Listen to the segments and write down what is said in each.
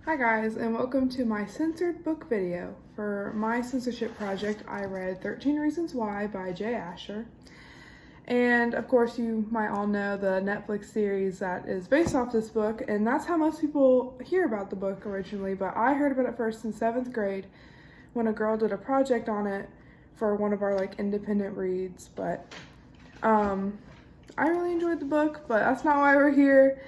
Hi guys, and welcome to my censored book video. For my censorship project, I read 13 Reasons Why by Jay Asher. And of course, you might all know the Netflix series that is based off this book, and that's how most people hear about the book originally, but I heard about it first in 7th grade when a girl did a project on it for one of our independent reads. But I really enjoyed the book, but that's not why we're here.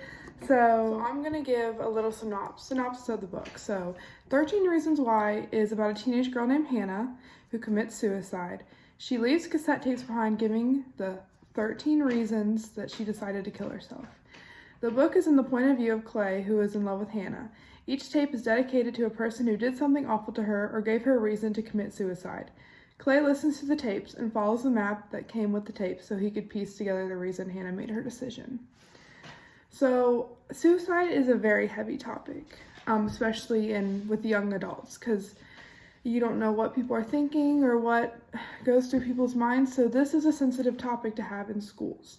So I'm gonna give a little synopsis of the book. So 13 Reasons Why is about a teenage girl named Hannah who commits suicide. She leaves cassette tapes behind giving the 13 reasons that she decided to kill herself. The book is in the point of view of Clay, who is in love with Hannah. Each tape is dedicated to a person who did something awful to her or gave her a reason to commit suicide. Clay listens to the tapes and follows the map that came with the tapes so he could piece together the reason Hannah made her decision. So suicide is a very heavy topic, especially with young adults, because you don't know what people are thinking or what goes through people's minds. So this is a sensitive topic to have in schools.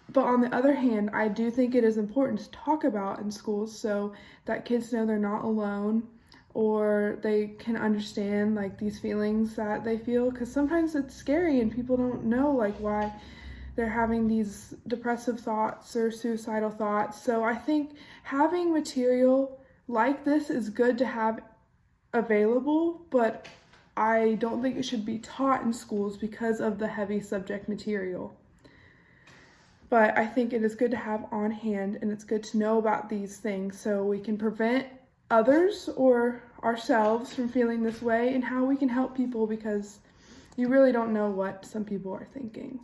But on the other hand, I do think it is important to talk about in schools so that kids know they're not alone, or they can understand these feelings that they feel, because sometimes it's scary and people don't know why they're having these depressive thoughts or suicidal thoughts. So I think having material like this is good to have available, but I don't think it should be taught in schools because of the heavy subject material. But I think it is good to have on hand, and it's good to know about these things so we can prevent others or ourselves from feeling this way, and how we can help people, because you really don't know what some people are thinking.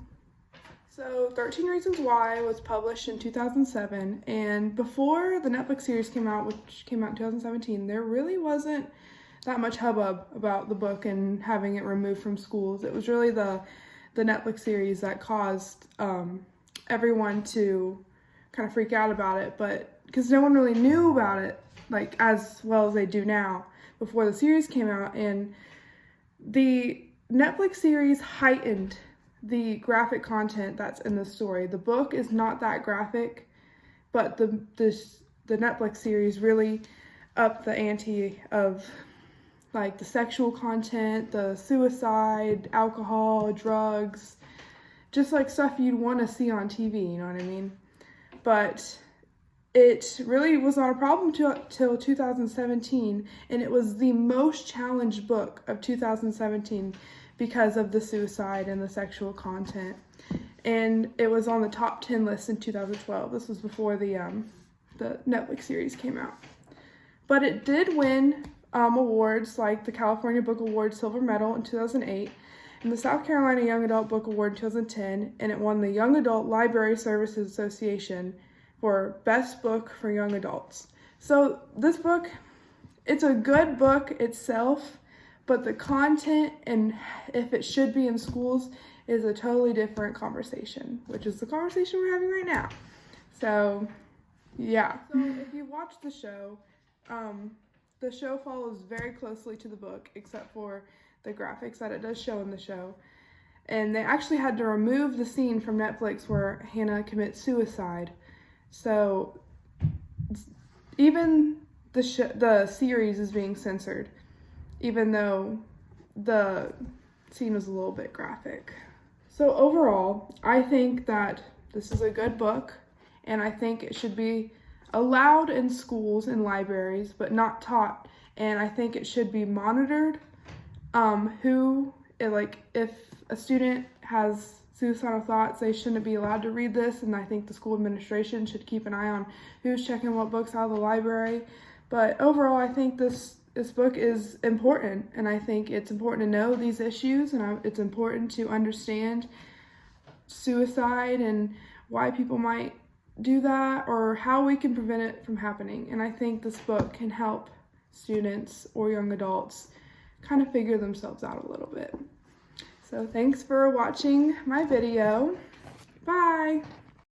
So 13 Reasons Why was published in 2007, and before the Netflix series came out, which came out in 2017, there really wasn't that much hubbub about the book and having it removed from schools. It was really the Netflix series that caused everyone to kind of freak out about it, but because no one really knew about it as well as they do now before the series came out. And the Netflix series heightened the graphic content that's in the story. The book is not that graphic, but the Netflix series really upped the ante of the sexual content, the suicide, alcohol, drugs, just stuff you'd want to see on TV, you know what I mean? But it really was not a problem till 2017, and it was the most challenged book of 2017 because of the suicide and the sexual content. And it was on the top 10 list in 2012. This was before the Netflix series came out. But it did win awards like the California Book Award Silver Medal in 2008, and the South Carolina Young Adult Book Award in 2010, and it won the Young Adult Library Services Association for Best Book for Young Adults. So this book, it's a good book itself, but the content and if it should be in schools is a totally different conversation, which is the conversation we're having right now. So, yeah. So if you watch the show follows very closely to the book, except for the graphics that it does show in the show. And they actually had to remove the scene from Netflix where Hannah commits suicide. So even the series is being censored, even though the scene was a little bit graphic. So overall, I think that this is a good book, and I think it should be allowed in schools and libraries, but not taught. And I think it should be monitored. If a student has suicidal thoughts, they shouldn't be allowed to read this, and I think the school administration should keep an eye on who's checking what books out of the library. But overall, I think this book is important, and I think it's important to know these issues, and it's important to understand suicide and why people might do that, or how we can prevent it from happening. And I think this book can help students or young adults kind of figure themselves out a little bit. So thanks for watching my video. Bye!